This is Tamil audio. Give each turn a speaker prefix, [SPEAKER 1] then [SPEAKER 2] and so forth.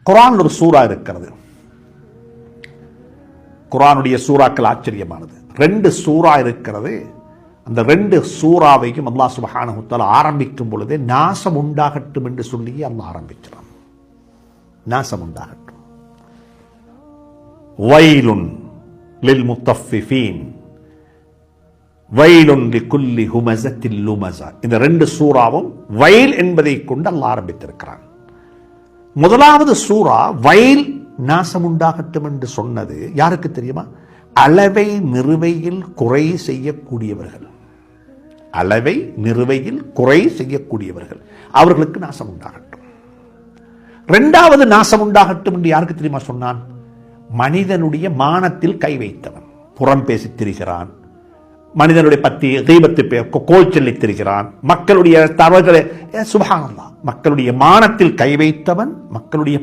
[SPEAKER 1] குர்ஆன் ஒரு சூரா இருக்கிறது. குர்ஆனுடைய சூறாக்கள் ஆச்சரியமானது. 2 சூறா இருக்கிறது. அந்த 2 சூறாவையும் அல்லாஹ் சுப்ஹானஹு வ தஆலா ஆரம்பிக்கும் பொழுதே நாசம் உண்டாகட்டும் என்று சொல்லி அல்லாஹ் ஆரம்பிக்கிறான். நாசம் உண்டாகட்டும். வைலுன் லில் முத்தஃபிஃபீன் வைலுன் லிகுல்லி ஹுமஸத்தில் லுமஸா. இந்த 2 சூறாவும் வைல் என்பதை கொண்டு அல்லாஹ் ஆரம்பித்திருக்கிறான். முதலாவது சூரா வைல் நாசம் உண்டாகட்டும் என்று சொன்னது யாருக்கு தெரியுமா? அளவை நிறுவையில் குறை செய்யக்கூடியவர்கள். அளவை நிறுவையில் குறை செய்யக்கூடியவர்கள், அவர்களுக்கு நாசம் உண்டாகட்டும். 2வது நாசம் உண்டாகட்டும் என்று யாருக்கு தெரியுமா சொன்னான்? மனிதனுடைய மானத்தில் கை வைத்தவன், புறம் பேசி திரிகிறான், மனிதனுடைய பத்தி தீபத்து கோல் சொல்லி திரிகிறான், மக்களுடைய தவறுகளை சுப்ஹானல்லாஹ் மக்களுடைய மானத்தில் கை வைத்தவன், மக்களுடைய